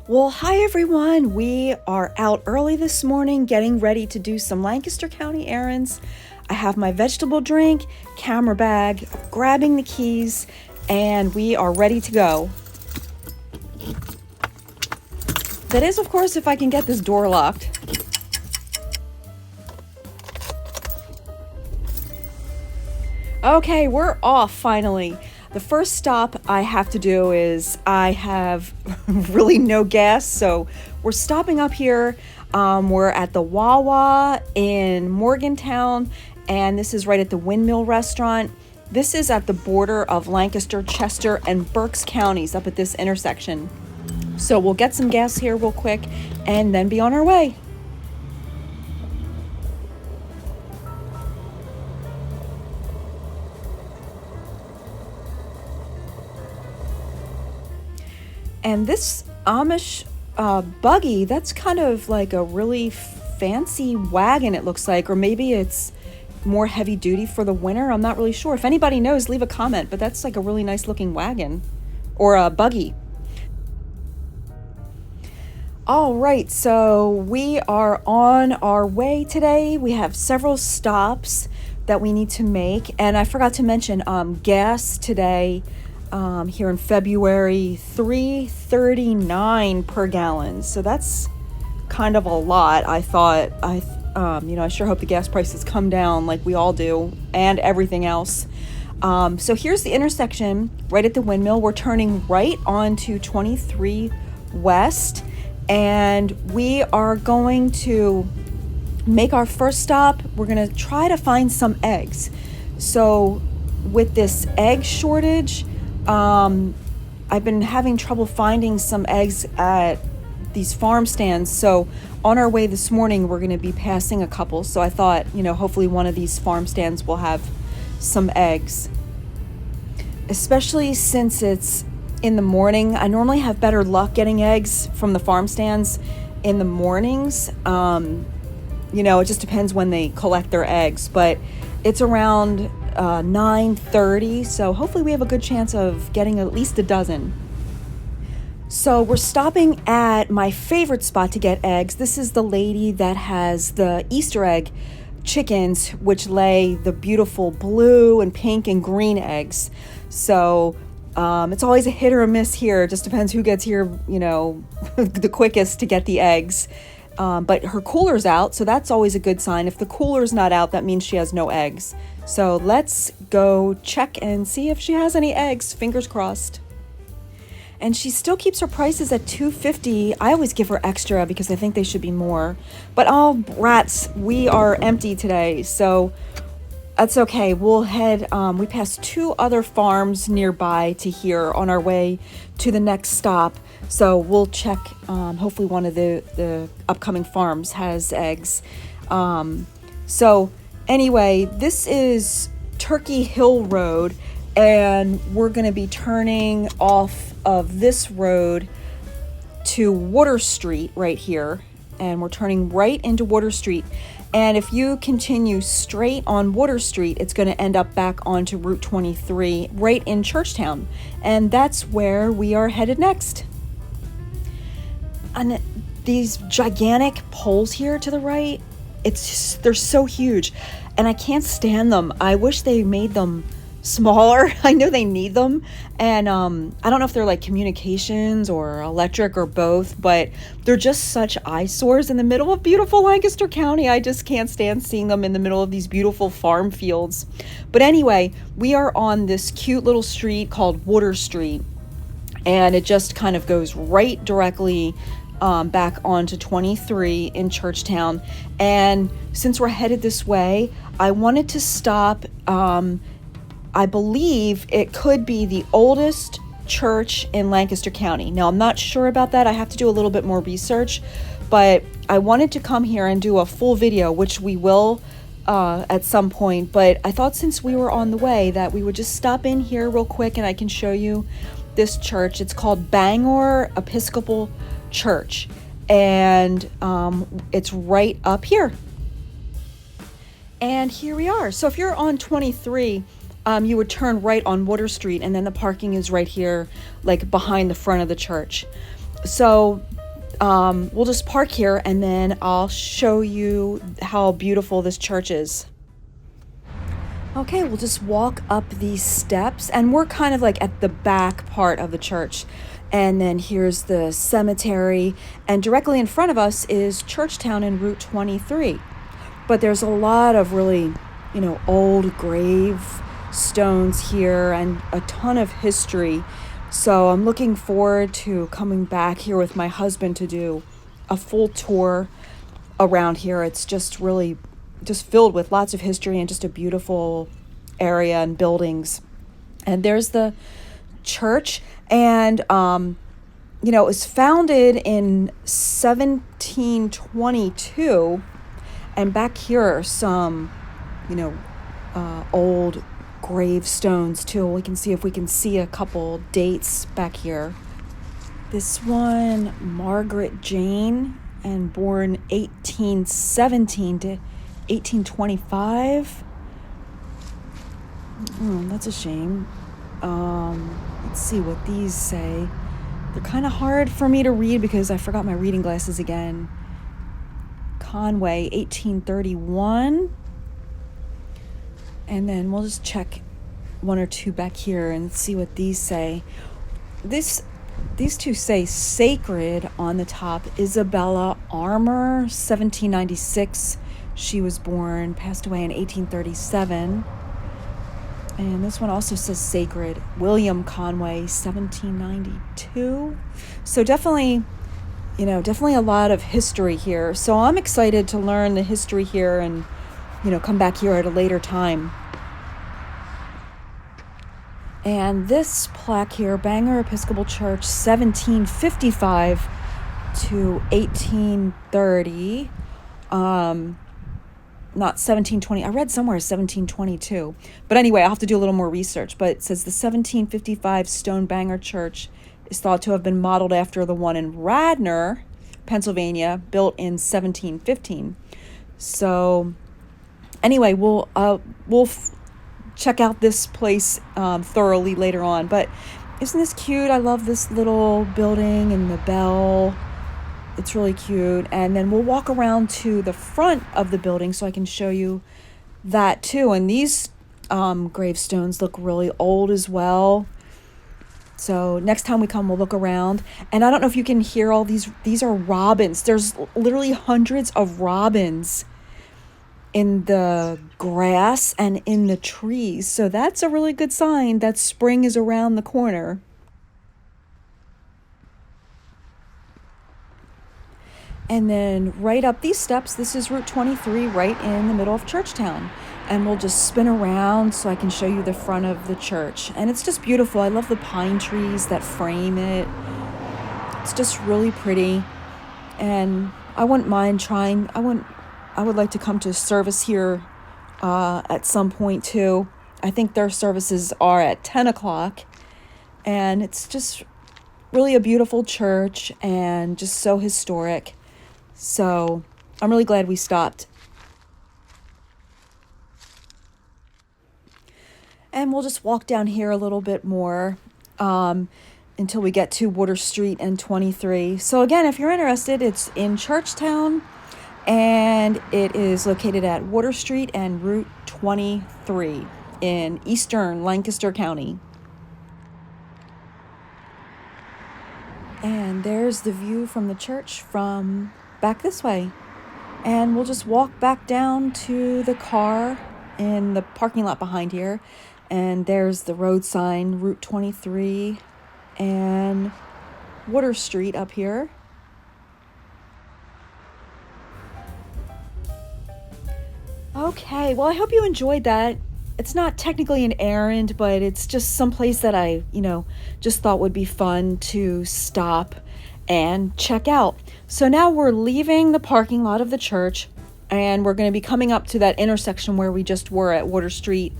Well, hi everyone. We are out early this morning getting ready to do some Lancaster County errands. I have my vegetable drink, camera bag, grabbing the keys, and we are ready to go. That is, of course, if I can get this door locked. Okay, we're off finally. The first stop I have to do is I have really no gas, so we're stopping up here. We're at the Wawa in Morgantown, and this is right at the Windmill Restaurant. This is at the border of Lancaster, Chester, and Berks counties up at this intersection. So we'll get some gas here real quick and then be on our way. And this Amish buggy, that's kind of like a really fancy wagon, it looks like, or maybe it's more heavy duty for the winter. I'm not really sure. If anybody knows, leave a comment, but that's like a really nice looking wagon or a buggy. All right, so we are on our way today. We have several stops that we need to make, and I forgot to mention gas today. Here in February, $3.39 per gallon. So that's kind of a lot. I thought, I sure hope the gas prices come down like we all do, and everything else. So here's the intersection right at the Windmill. We're turning right onto 23 West, and we are going to make our first stop. We're going to try to find some eggs. So with this egg shortage, I've been having trouble finding some eggs at these farm stands. So on our way this morning, we're going to be passing a couple. So I thought, hopefully one of these farm stands will have some eggs. Especially since it's in the morning. I normally have better luck getting eggs from the farm stands in the mornings. It just depends when they collect their eggs. But it's around 9:30, so hopefully we have a good chance of getting at least a dozen. So we're stopping at my favorite spot to get eggs. This is the lady that has the Easter egg chickens, which lay the beautiful blue and pink and green eggs. So it's always a hit or a miss here. It just depends who gets here, the quickest to get the eggs. But her cooler's out, so that's always a good sign. If the cooler's not out, that means she has no eggs. So let's go check and see if she has any eggs. Fingers crossed. And she still keeps her prices at $2.50. I always give her extra because I think they should be more. But rats, we are empty today, so that's okay. We'll head, we passed two other farms nearby to here on our way to the next stop. So we'll check, hopefully one of the upcoming farms has eggs. So anyway, this is Turkey Hill Road, and we're going to be turning off of this road to Water Street right here. And we're turning right into Water Street. And if you continue straight on Water Street, it's going to end up back onto Route 23 right in Churchtown. And that's where we are headed next. And these gigantic poles here to the right, they're so huge, and I can't stand them. I wish they made them smaller. I know they need them, and I don't know if they're like communications or electric or both, but they're just such eyesores in the middle of beautiful Lancaster County. I just can't stand seeing them in the middle of these beautiful farm fields. But anyway, we are on this cute little street called Water Street, and it just kind of goes right directly back onto 23 in Churchtown. And since we're headed this way, I wanted to stop. I believe it could be the oldest church in Lancaster County. Now, I'm not sure about that. I have to do a little bit more research, but I wanted to come here and do a full video, which we will at some point. But I thought since we were on the way that we would just stop in here real quick and I can show you this church. It's called Bangor Episcopal Church, and it's right up here. And here we are. So if you're on 23, you would turn right on Water Street, and then the parking is right here, like behind the front of the church. So we'll just park here and then I'll show you how beautiful this church is. Okay, we'll just walk up these steps, and we're kind of like at the back part of the church. And then here's the cemetery, and directly in front of us is Churchtown and Route 23. But there's a lot of really, old grave stones here and a ton of history. So I'm looking forward to coming back here with my husband to do a full tour around here. It's just really just filled with lots of history and just a beautiful area and buildings. And there's the church, and it was founded in 1722, and back here are some old gravestones too. We can see if we can see a couple dates back here. This one, Margaret Jane, and born 1817 to 1825. That's a shame. Let's see what these say. They're kind of hard for me to read because I forgot my reading glasses again. Conway, 1831. And then we'll just check one or two back here and see what these say. These two say sacred on the top. Isabella Armour, 1796. She was born, passed away in 1837. And this one also says sacred. William Conway, 1792. So definitely a lot of history here. So I'm excited to learn the history here and, come back here at a later time. And this plaque here, Bangor Episcopal Church, 1755 to 1830. Not 1720. I read somewhere 1722. But anyway, I'll have to do a little more research. But it says the 1755 stone Bangor Church is thought to have been modeled after the one in Radnor, Pennsylvania, built in 1715. So anyway, we'll check out this place thoroughly later on. But isn't this cute? I love this little building and the bell. It's really cute. And then we'll walk around to the front of the building so I can show you that too. And these gravestones look really old as well. So next time we come, we'll look around. And I don't know if you can hear all these. These are robins. There's literally hundreds of robins in the grass and in the trees. So that's a really good sign that spring is around the corner. And then right up these steps, this is Route 23, right in the middle of Churchtown. And we'll just spin around so I can show you the front of the church. And it's just beautiful. I love the pine trees that frame it. It's just really pretty. And I wouldn't mind trying. I would like to come to service here at some point too. I think their services are at 10 o'clock. And it's just really a beautiful church and just so historic. So I'm really glad we stopped. And we'll just walk down here a little bit more until we get to Water Street and 23. So again, if you're interested, it's in Churchtown, and it is located at Water Street and Route 23 in eastern Lancaster County. And there's the view from the church from back this way. And we'll just walk back down to the car in the parking lot behind here. And there's the road sign, Route 23 and Water Street up here. Okay, well, I hope you enjoyed that. It's not technically an errand, but it's just someplace that I, just thought would be fun to stop and check out. So now we're leaving the parking lot of the church, and we're going to be coming up to that intersection where we just were at Water Street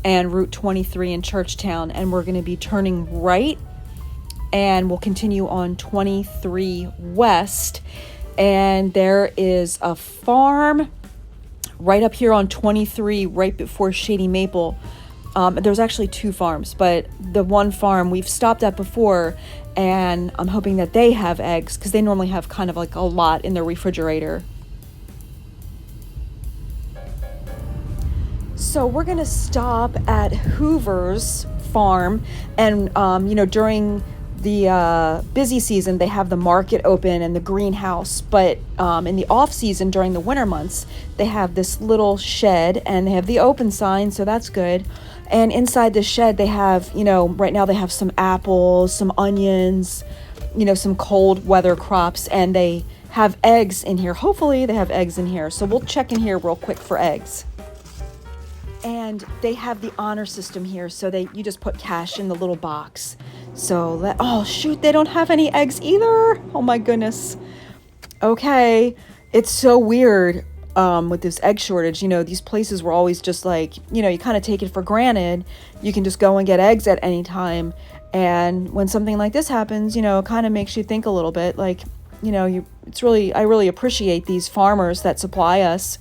and Route 23 in Churchtown, and we're going to be turning right, and we'll continue on 23 West, and there is a farm right up here on 23, right before Shady Maple. There's actually 2 farms, but the one farm we've stopped at before, and I'm hoping that they have eggs because they normally have kind of like a lot in their refrigerator. So we're going to stop at Hoover's farm, and during the busy season they have the market open and the greenhouse, but in the off season during the winter months they have this little shed and they have the open sign, so that's good. And inside the shed they have, right now they have some apples, some onions, some cold weather crops, and they have eggs in here. Hopefully they have eggs in here, so we'll check in here real quick for eggs. And they have the honor system here, so you just put cash in the little box. So oh shoot, they don't have any eggs either. Oh my goodness. Okay, it's so weird with this egg shortage. These places were always just like, you kind of take it for granted. You can just go and get eggs at any time. And when something like this happens, it kind of makes you think a little bit. Like, I really appreciate these farmers that supply us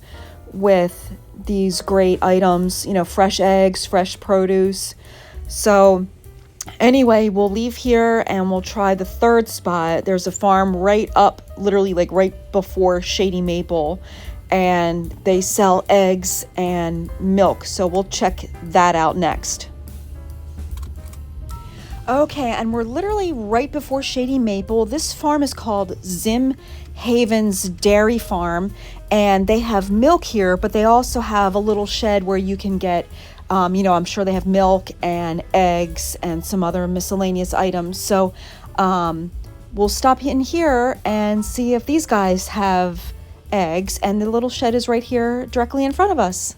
with these great items, fresh eggs, fresh produce. So anyway, we'll leave here and we'll try the third spot. There's a farm right up, literally like right before Shady Maple, and they sell eggs and milk. So we'll check that out next. Okay, and we're literally right before Shady Maple. This farm is called Zim Haven's Dairy Farm, and they have milk here, but they also have a little shed where you can get, I'm sure they have milk and eggs and some other miscellaneous items. So we'll stop in here and see if these guys have eggs, and the little shed is right here directly in front of us.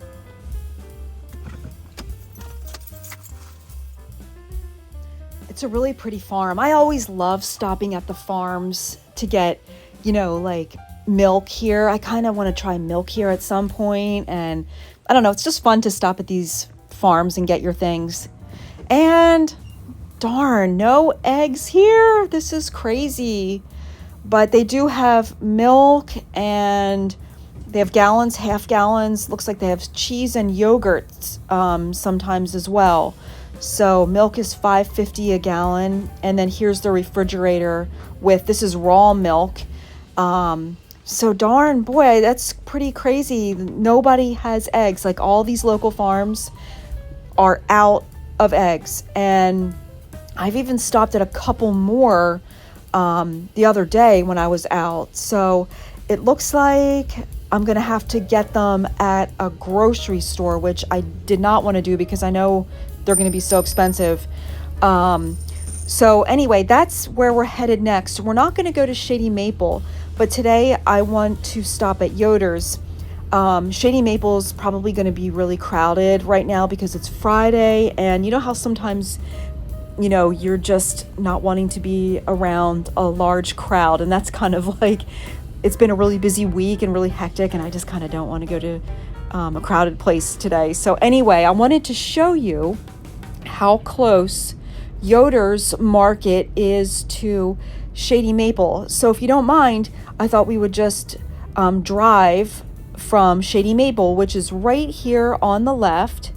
It's a really pretty farm. I always love stopping at the farms to get, like milk here. I kind of want to try milk here at some point, and I don't know, it's just fun to stop at these farms and get your things. And darn, no eggs here. This is crazy. But they do have milk, and they have gallons, half gallons. Looks like they have cheese and yogurt sometimes as well. So milk is $5.50 a gallon, and then here's the refrigerator this is raw milk. So darn, boy, that's pretty crazy. Nobody has eggs. Like, all these local farms are out of eggs, and I've even stopped at a couple more the other day when I was out. So it looks like I'm gonna have to get them at a grocery store, which I did not want to do because I know they're going to be so expensive. So anyway, that's where we're headed next. We're not going to go to Shady Maple, but today I want to stop at Yoder's. Shady Maple is probably going to be really crowded right now because it's Friday, and you know how sometimes you're just not wanting to be around a large crowd, and that's kind of like, it's been a really busy week and really hectic, and I just kind of don't want to go to a crowded place today. So anyway, I wanted to show you how close Yoder's Market is to Shady Maple. So if you don't mind, I thought we would just drive from Shady Maple, which is right here on the left,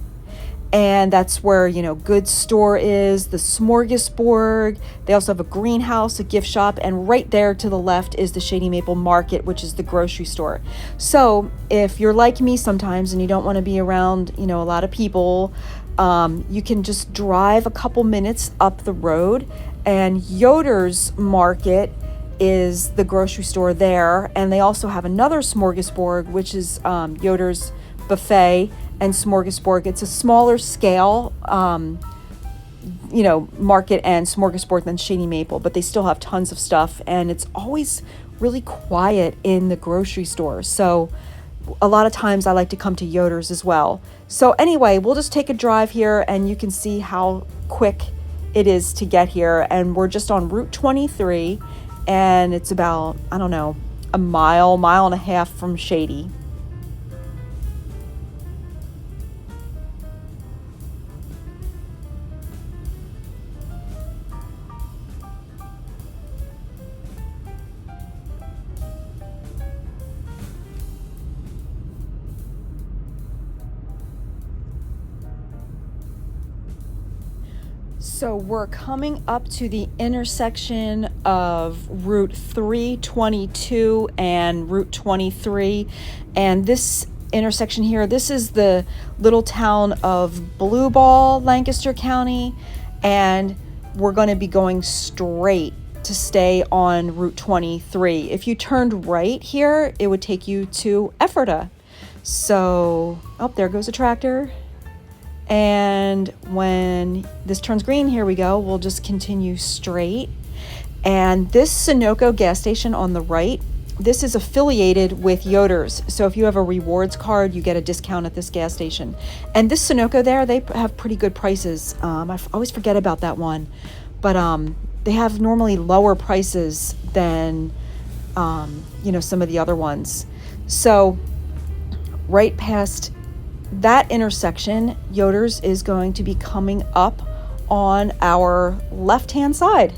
and that's where goods store is, the smorgasbord. They also have a greenhouse, a gift shop, and right there to the left is the Shady Maple Market, which is the grocery store. So if you're like me sometimes and you don't want to be around a lot of people, you can just drive a couple minutes up the road, and Yoder's Market is the grocery store there, and they also have another smorgasbord, which is Yoder's Buffet and Smorgasbord. It's a smaller scale, market and smorgasbord than Shady Maple, but they still have tons of stuff, and it's always really quiet in the grocery store. So a lot of times I like to come to Yoder's as well. So anyway, we'll just take a drive here, and you can see how quick it is to get here. And we're just on Route 23, and it's about, I don't know, a mile and a half from Shady. So we're coming up to the intersection of Route 322 and Route 23. And this intersection here, this is the little town of Blue Ball, Lancaster County. And we're going to be going straight to stay on Route 23. If you turned right here, it would take you to Ephrata. So, oh, there goes a tractor. And when this turns green, here we go, we'll just continue straight. And this Sunoco gas station on the right, this is affiliated with Yoders. So if you have a rewards card, you get a discount at this gas station. And this Sunoco there, they have pretty good prices. I always forget about that one. But they have normally lower prices than, some of the other ones. So right past that intersection, Yoders is going to be coming up on our left-hand side.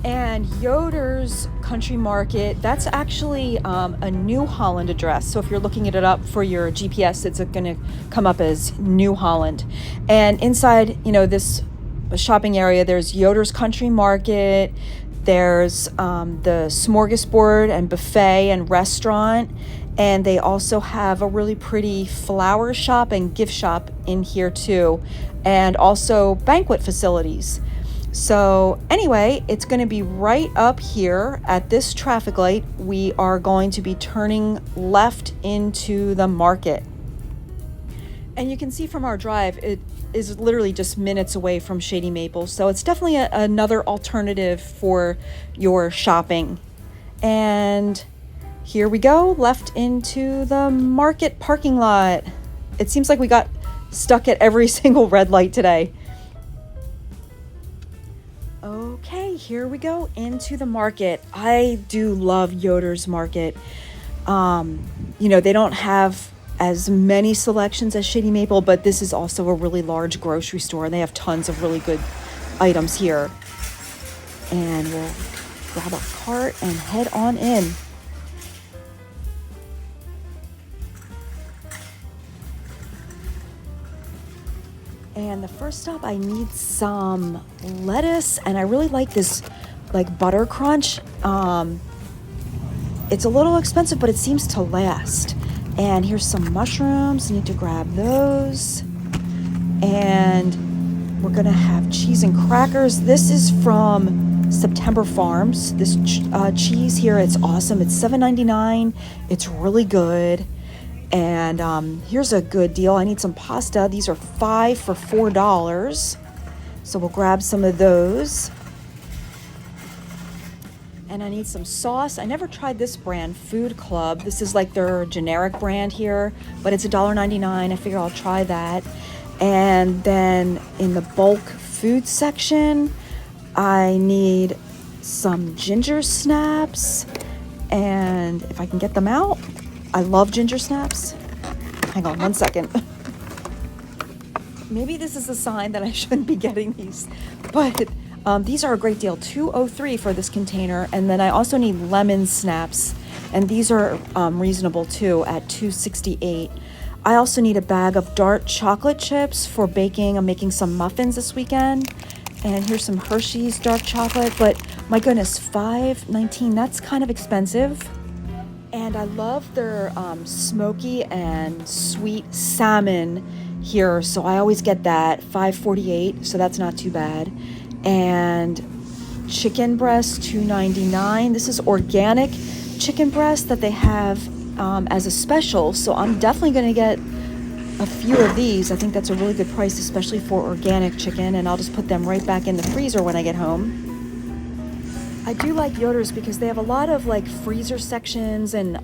And Yoder's Country Market, that's actually a New Holland address. So if you're looking it up for your GPS, it's going to come up as New Holland. And inside, this shopping area, there's Yoder's Country Market, there's the smorgasbord and buffet and restaurant. And they also have a really pretty flower shop and gift shop in here too. And also banquet facilities. So anyway, it's going to be right up here at this traffic light. We are going to be turning left into the market. And you can see from our drive, it is literally just minutes away from Shady Maple. So it's definitely another alternative for your shopping. And here we go, left into the market parking lot. It seems like we got stuck at every single red light today. Okay, here we go into the market. I do love Yoder's Market. They don't have as many selections as Shady Maple, but this is also a really large grocery store, and they have tons of really good items here. And we'll grab a cart and head on in. And the first stop, I need some lettuce, and I really like this butter crunch. It's a little expensive, but it seems to last. And here's some mushrooms. I need to grab those. And we're gonna have cheese and crackers. This is from September Farms. This cheese here, it's awesome. It's $7.99. It's really good. And here's a good deal. I need some pasta. These are 5 for $4. So we'll grab some of those. And I need some sauce. I never tried this brand, Food Club. This is like their generic brand here, but it's $1.99. I figure I'll try that. And then in the bulk food section, I need some ginger snaps. And if I can get them out, I love ginger snaps. Hang on one second. Maybe this is a sign that I shouldn't be getting these, but these are a great deal. $2.03 for this container. And then I also need lemon snaps, and these are reasonable too at $2.68. I also need a bag of dark chocolate chips for baking. I'm making some muffins this weekend. And here's some Hershey's dark chocolate, but my goodness, $5.19, that's kind of expensive. And I love their smoky and sweet salmon here, so I always get that, $5.48, so that's not too bad. And chicken breast, $2.99. This is organic chicken breast that they have as a special, so I'm definitely going to get a few of these. I think that's a really good price, especially for organic chicken, and I'll just put them right back in the freezer when I get home. I do like Yoders because they have a lot of freezer sections and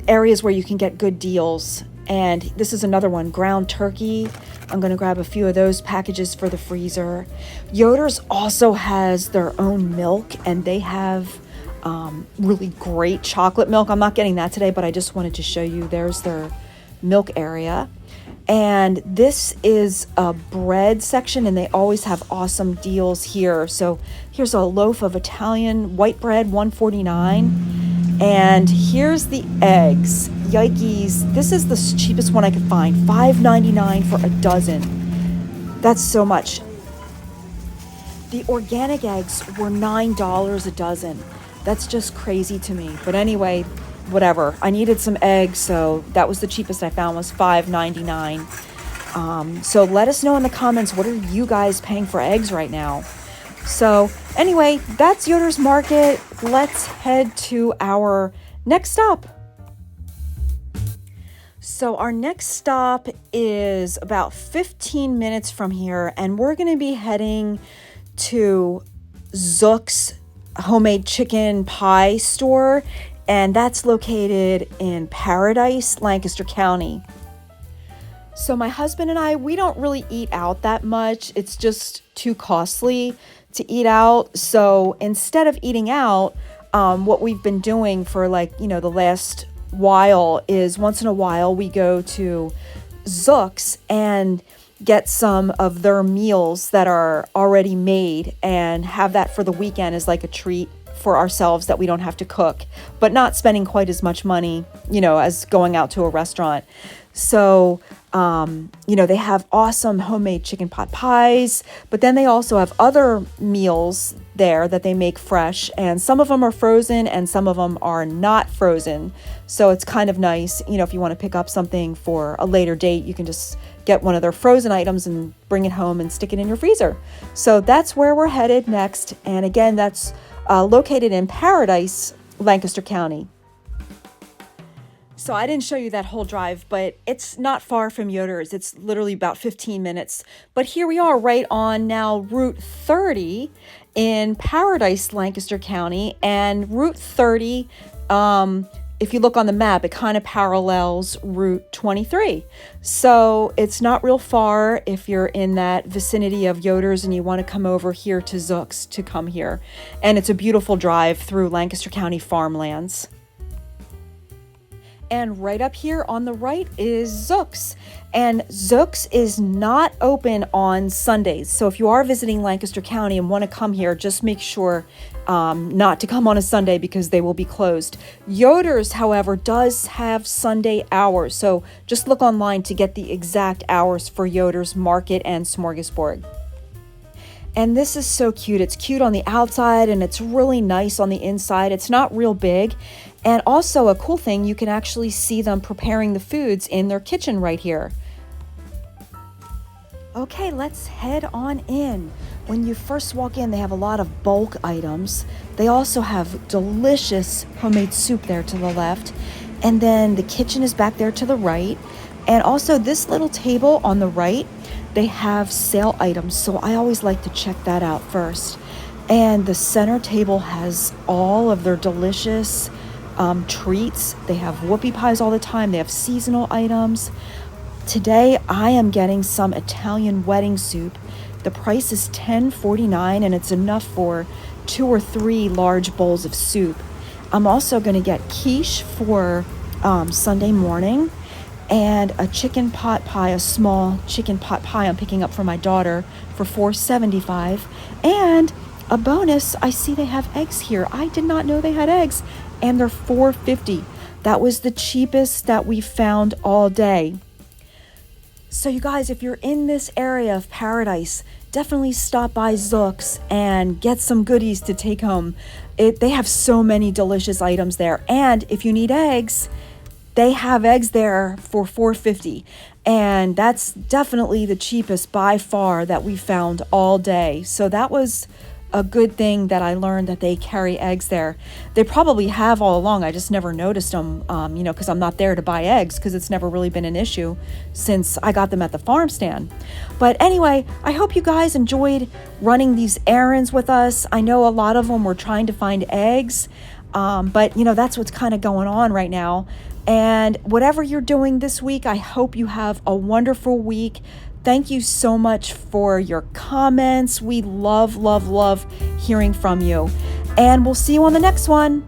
areas where you can get good deals. And this is another one, ground turkey. I'm going to grab a few of those packages for the freezer. Yoders also has their own milk, and they have really great chocolate milk. I'm not getting that today, but I just wanted to show you. There's their milk area. And this is a bread section, and they always have awesome deals here. So here's a loaf of Italian white bread, $1.49. And here's the eggs. Yikes. This is the cheapest one I could find, $5.99 for a dozen. That's so much. The organic eggs were $9 a dozen. That's just crazy to me. But anyway, whatever. I needed some eggs, so that was the cheapest I found, was $5.99. So let us know in the comments, what are you guys paying for eggs right now? So anyway, that's Yoder's Market. Let's head to our next stop. So our next stop is about 15 minutes from here, and we're going to be heading to Zook's homemade chicken pie store, and that's located in Paradise, Lancaster County. So my husband and I, we don't really eat out that much. It's just too costly to eat out. So instead of eating out, what we've been doing for the last while is once in a while we go to Zook's and get some of their meals that are already made and have that for the weekend as like a treat for ourselves that we don't have to cook, but not spending quite as much money, as going out to a restaurant. So, they have awesome homemade chicken pot pies, but then they also have other meals there that they make fresh, and some of them are frozen and some of them are not frozen. So it's kind of nice, if you want to pick up something for a later date, you can just get one of their frozen items and bring it home and stick it in your freezer. So that's where we're headed next. And again, that's located in Paradise, Lancaster County. So I didn't show you that whole drive, but it's not far from Yoder's. It's literally about 15 minutes. But here we are right on now Route 30 in Paradise, Lancaster County. And Route 30, if you look on the map, it kind of parallels Route 23. So it's not real far if you're in that vicinity of Yoder's and you want to come over here to Zook's to come here. And it's a beautiful drive through Lancaster County farmlands. And right up here on the right is Zook's. And Zook's is not open on Sundays. So if you are visiting Lancaster County and want to come here, just make sure not to come on a Sunday because they will be closed. Yoder's, however, does have Sunday hours. So just look online to get the exact hours for Yoder's Market and Smorgasbord. And this is so cute. It's cute on the outside and it's really nice on the inside. It's not real big. And also a cool thing, you can actually see them preparing the foods in their kitchen right here. Okay, let's head on in. When you first walk in, they have a lot of bulk items. They also have delicious homemade soup there to the left. And then the kitchen is back there to the right. And also this little table on the right, they have sale items. So I always like to check that out first. And the center table has all of their delicious treats. They have whoopie pies all the time. They have seasonal items. Today I am getting some Italian wedding soup. The price is $10.49 and it's enough for 2 or 3 large bowls of soup. I'm also going to get quiche for Sunday morning and a chicken pot pie, a small chicken pot pie I'm picking up for my daughter for $4.75. And a bonus, I see they have eggs here. I did not know they had eggs. And they're $4.50. That was the cheapest that we found all day. So you guys, if you're in this area of Paradise, definitely stop by Zook's and get some goodies to take home. They have so many delicious items there. And if you need eggs, they have eggs there for $4.50. And that's definitely the cheapest by far that we found all day. So that was a good thing that I learned that they carry eggs there. They probably have all along. I just never noticed them, because I'm not there to buy eggs because it's never really been an issue since I got them at the farm stand. But anyway, I hope you guys enjoyed running these errands with us. I know a lot of them were trying to find eggs, but that's what's kind of going on right now. And whatever you're doing this week, I hope you have a wonderful week. Thank you so much for your comments. We love, love, love hearing from you. And we'll see you on the next one.